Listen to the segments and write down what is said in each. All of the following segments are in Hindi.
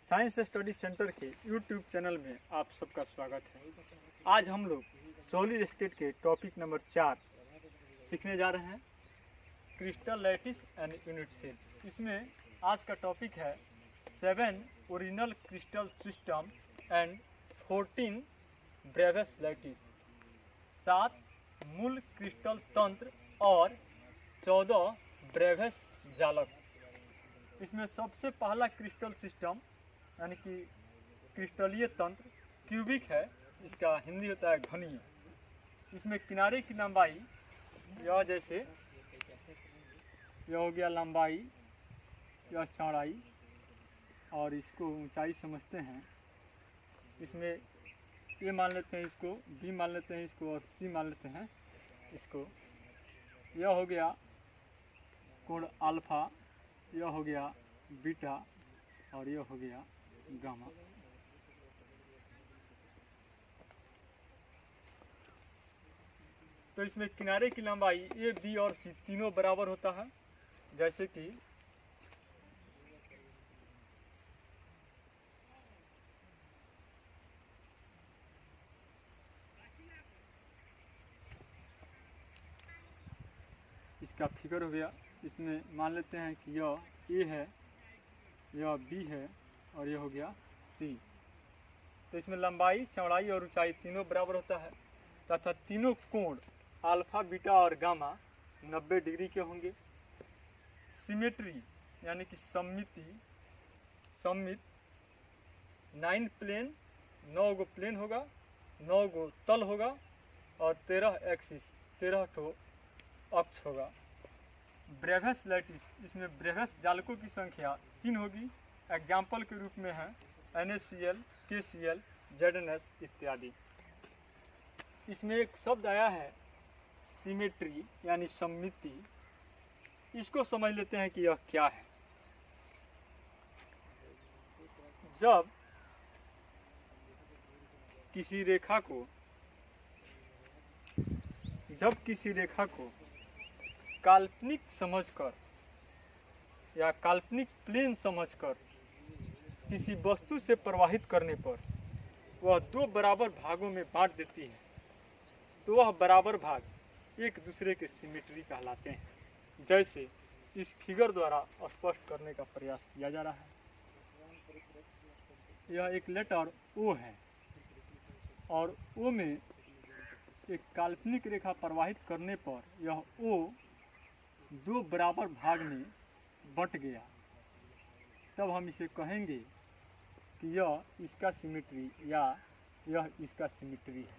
साइंस स्टडी सेंटर के यूट्यूब चैनल में आप सबका स्वागत है। आज हम लोग सॉलिड स्टेट के टॉपिक नंबर 4 सीखने जा रहे हैं, crystal lattice and unit cell. इसमें आज का टॉपिक है 7 original crystal system and 14 Bravais lattice, 7 मूल क्रिस्टल तंत्र और 14 ब्रेवियस जालक। इसमें सबसे पहला क्रिस्टल सिस्टम यानी कि क्रिस्टलीय तंत्र क्यूबिक है, इसका हिंदी होता है घनीय। इसमें किनारे की लंबाई यह जैसे यह हो गया लंबाई, यह चौड़ाई और इसको ऊंचाई समझते हैं। इसमें ए मान लेते हैं, इसको बी मान लेते हैं, इसको और सी मान लेते हैं। इसको यह हो गया कोण अल्फा, यह हो गया बीटा और यह हो गया गामा। तो इसमें किनारे की लंबाई ए बी और सी तीनों बराबर होता है। जैसे कि इसका फिगर हो गया। इसमें मान लेते हैं कि यह ए है, यह बी है और यह हो गया सी। तो इसमें लंबाई, चौड़ाई और ऊंचाई तीनों बराबर होता है तथा तीनों कोण अल्फा, बीटा और गामा 90 डिग्री के होंगे। सिमेट्री यानी कि सममित 9 प्लेन, 9 गो प्लेन होगा, 9 गो तल होगा और 13 एक्सिस, 13 ठो अक्ष होगा। ब्रेवियस लैटिस, इसमें ब्रेवियस जालकों की संख्या 3 होगी। एग्जाम्पल के रूप में है NaCl, KCl, ZnS इत्यादि। इसमें एक शब्द आया है सिमेट्री यानी सममिति। इसको समझ लेते हैं कि यह क्या है। जब किसी रेखा को काल्पनिक समझकर या काल्पनिक प्लेन समझकर किसी वस्तु से प्रवाहित करने पर वह 2 बराबर भागों में बांट देती है, तो वह बराबर भाग एक दूसरे के सिमेट्री कहलाते हैं। जैसे इस फिगर द्वारा स्पष्ट करने का प्रयास किया जा रहा है। यह एक लेटर O है और O में एक काल्पनिक रेखा प्रवाहित करने पर यह O 2 बराबर भाग में बंट गया। तब हम इसे कहेंगे कि यह इसका सिमेट्री या यह इसका सिमेट्री है।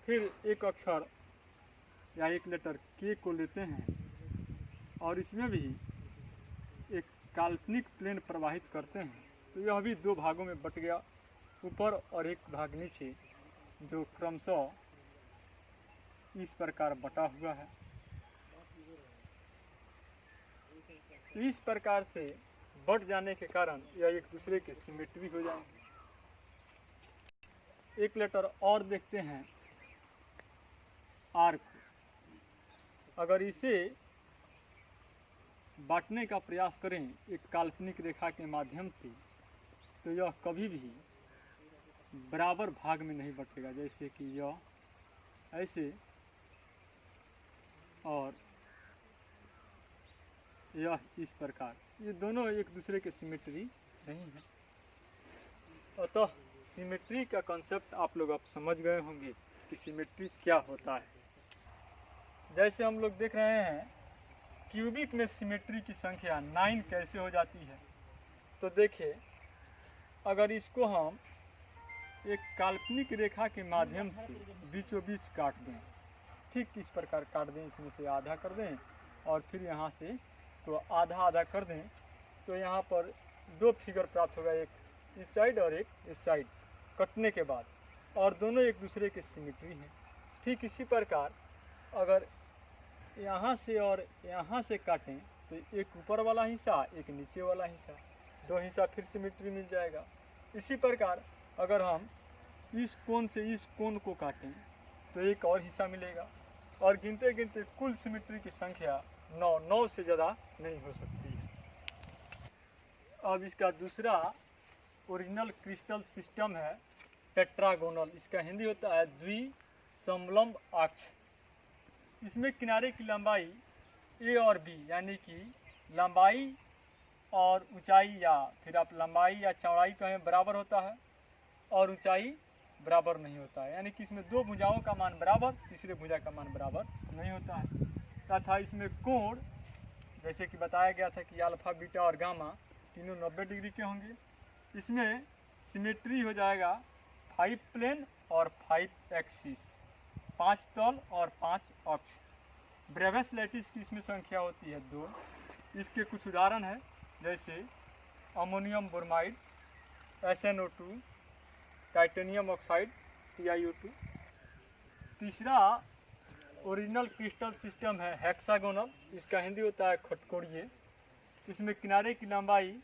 फिर एक अक्षर या एक लेटर K को लेते हैं और इसमें भी एक काल्पनिक प्लेन प्रवाहित करते हैं, तो यह भी 2 भागों में बट गया, ऊपर और एक भाग नीचे, जो क्रमशः इस प्रकार बटा हुआ है। इस प्रकार से बढ़ जाने के कारण यह एक दूसरे के सिमेट्री हो जाएंगे। एक लेटर और देखते हैं आर को। अगर इसे बांटने का प्रयास करें एक काल्पनिक रेखा के माध्यम से, तो यह कभी भी बराबर भाग में नहीं बटेगा। जैसे कि यह ऐसे और यह इस प्रकार, ये दोनों एक दूसरे के सिमेट्री नहीं है। अतः सिमेट्री का कॉन्सेप्ट आप लोग अब समझ गए होंगे कि सिमेट्री क्या होता है। जैसे हम लोग देख रहे हैं क्यूबिक में सिमेट्री की संख्या 9 कैसे हो जाती है। तो देखिए, अगर इसको हम एक काल्पनिक रेखा के माध्यम से बीचों बीच काट दें, ठीक इस प्रकार काट दें, इसमें से आधा कर दें और फिर यहाँ से तो आधा आधा कर दें, तो यहाँ पर 2 फिगर प्राप्त होगा, एक इस साइड और एक इस साइड कटने के बाद, और दोनों एक दूसरे के सिमेट्री हैं। ठीक इसी प्रकार अगर यहाँ से और यहाँ से काटें तो एक ऊपर वाला हिस्सा, एक नीचे वाला हिस्सा, 2 हिस्सा फिर सिमेट्री मिल जाएगा। इसी प्रकार अगर हम इस कोण से इस कोण को काटें तो एक और हिस्सा मिलेगा, और गिनते गिनते कुल सिमेट्री की संख्या 9 से ज़्यादा नहीं हो सकती है। अब इसका दूसरा ओरिजिनल क्रिस्टल सिस्टम है टेट्रागोनल, इसका हिंदी होता है द्विसमलंब अक्ष। इसमें किनारे की लंबाई ए और बी यानी कि लंबाई और ऊंचाई या फिर आप लंबाई या चौड़ाई कहें बराबर होता है और ऊंचाई बराबर नहीं होता है, यानी कि इसमें दो भुजाओं का मान बराबर, तीसरे भुजा का मान बराबर नहीं होता है। तथा इसमें कोण जैसे कि बताया गया था कि अल्फा बीटा और गामा तीनों 90 डिग्री के होंगे। इसमें सिमेट्री हो जाएगा 5 प्लेन और 5 एक्सिस, 5 तल और 5 अक्ष। ब्रेवियस लैटिस की इसमें संख्या होती है 2। इसके कुछ उदाहरण है जैसे ammonium bromide, SnO2, titanium oxide TiO2। तीसरा ओरिजिनल क्रिस्टल सिस्टम है हेक्सागोनल, इसका हिंदी होता है खटकोड़िए। इसमें किनारे की लंबाई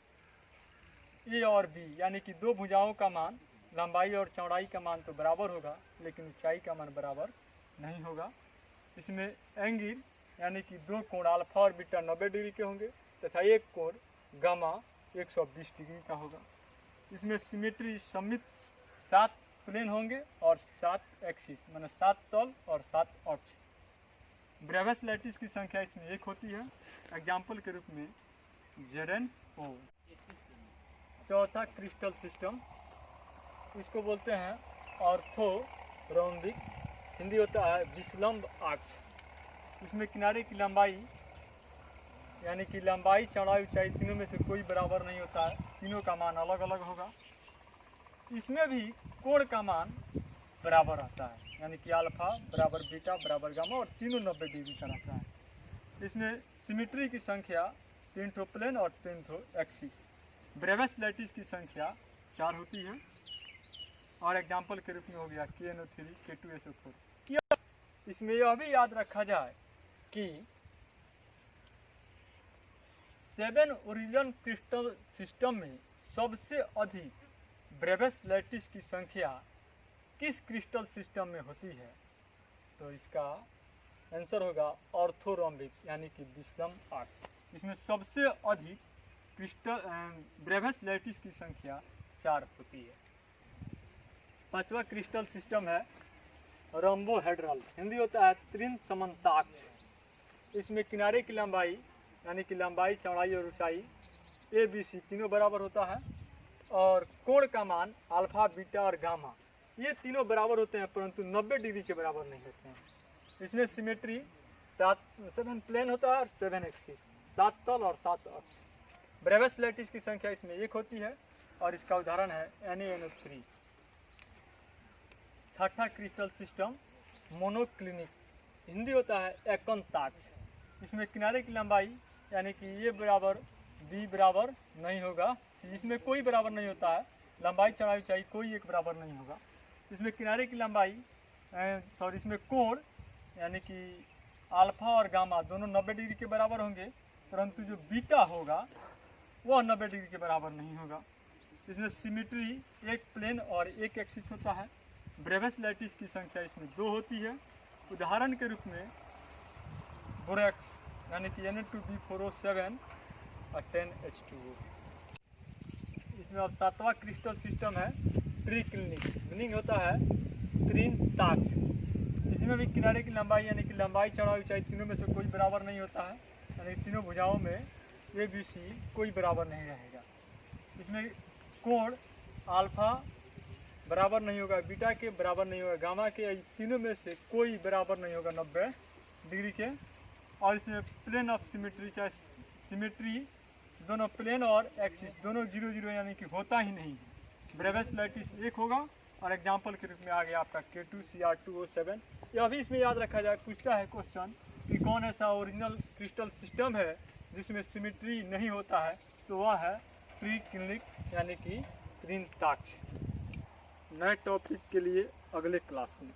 ए और बी यानी कि दो भुजाओं का मान, लंबाई और चौड़ाई का मान तो बराबर होगा लेकिन ऊंचाई का मान बराबर नहीं होगा। इसमें एंगल यानी कि दो कोण अल्फा और बीटा 90 डिग्री के होंगे तथा एक कोण गामा 120 डिग्री का होगा। इसमें सिमेट्री सममित 7 प्लेन होंगे और 7 एक्सिस माने 7 तल और 7 अक्ष। ब्रेवियस लैटिस की संख्या इसमें 1 होती है। एग्जाम्पल के रूप में ZnO। चौथा क्रिस्टल सिस्टम, इसको बोलते हैं ऑर्थोरोम्बिक, हिंदी होता है विषलंब अक्ष। इसमें किनारे की लंबाई यानी कि लंबाई चौड़ाई ऊंचाई तीनों में से कोई बराबर नहीं होता है, तीनों का मान अलग अलग होगा। इसमें भी कोण का मान बराबर आता है यानी कि अल्फा बराबर बीटा बराबर गामा और तीनों 90 डिग्री का रहता है। इसमें सिमेट्री की संख्या 3 ठो प्लेन और 3 ठो एक्सिस। ब्रेवियस लैटिस की संख्या 4 होती है और एग्जाम्पल के रूप में हो गया KNO3, K2SO4। इसमें यह भी याद रखा जाए कि 7 ओरिजिनल क्रिस्टल सिस्टम में सबसे अधिक ब्रेवियस लैटिस की संख्या किस क्रिस्टल सिस्टम में होती है, तो इसका आंसर होगा ऑर्थोरोम्बिक यानी कि विषलंब अक्ष। इसमें सबसे अधिक क्रिस्टल ब्रेवियस लैटिस की संख्या 4 होती है। पांचवा क्रिस्टल सिस्टम है रोम्बोहेड्रल, हिंदी होता है त्रिसमन्ताक्ष। इसमें किनारे की लंबाई यानी कि लंबाई चौड़ाई और ऊंचाई ABC तीनों बराबर होता है और कोण का मान अल्फा बीटा और गामा ये तीनों बराबर होते हैं परंतु 90 डिग्री के बराबर नहीं होते हैं। इसमें सिमेट्री 7 प्लेन होता है और 7 एक्सिस, 7 तल और 7 अक्ष। ब्रेवियस लैटिस की संख्या इसमें 1 होती है और इसका उदाहरण है NaNO3। छठा क्रिस्टल सिस्टम मोनोक्लिनिक, हिंदी होता है एकंताक्ष। इसमें किनारे की लंबाई यानी कि ये बराबर बी बराबर नहीं होगा, इसमें कोई बराबर नहीं होता है, लंबाई चौड़ाई ऊंचाई कोई एक बराबर नहीं होगा। इसमें किनारे की लंबाई इसमें कोण यानी कि अल्फा और गामा दोनों 90 डिग्री के बराबर होंगे परंतु जो बीटा होगा वह 90 डिग्री के बराबर नहीं होगा। इसमें सिमेट्री 1 प्लेन और 1 एक्सिस होता है। ब्रेवियस लैटिस की संख्या इसमें 2 होती है। उदाहरण के रूप में बोरेक्स यानी कि Na2B4O7 और 10H2O। इसमें अब 7वां क्रिस्टल सिस्टम है ट्रिक्लिनिक, मीनिंग होता है त्रिताक्ष। इसमें भी किनारे की लंबाई यानी कि लंबाई चौड़ाई ऊंचाई तीनों में से कोई बराबर नहीं होता है, यानी तीनों भुजाओं में ABC कोई बराबर नहीं रहेगा। इसमें कोण अल्फा बराबर नहीं होगा, बीटा के बराबर नहीं होगा, गामा के, तीनों में से कोई बराबर नहीं होगा 90 डिग्री के। और इसमें प्लेन ऑफ सिमेट्री चाहे सिमेट्री दोनों प्लेन और एक्सिस दोनों 0 0 यानी कि होता ही नहीं है। ब्रेवियस लैटिस 1 होगा और एग्जाम्पल के रूप में आ गया आपका K2Cr2O7। यह भी इसमें याद रखा जाए, पूछता है क्वेश्चन कि कौन ऐसा ओरिजिनल क्रिस्टल सिस्टम है जिसमें सिमेट्री नहीं होता है, तो वह है ट्रिक्लिनिक यानी कि त्रिताक्ष। नए टॉपिक के लिए अगले क्लास में।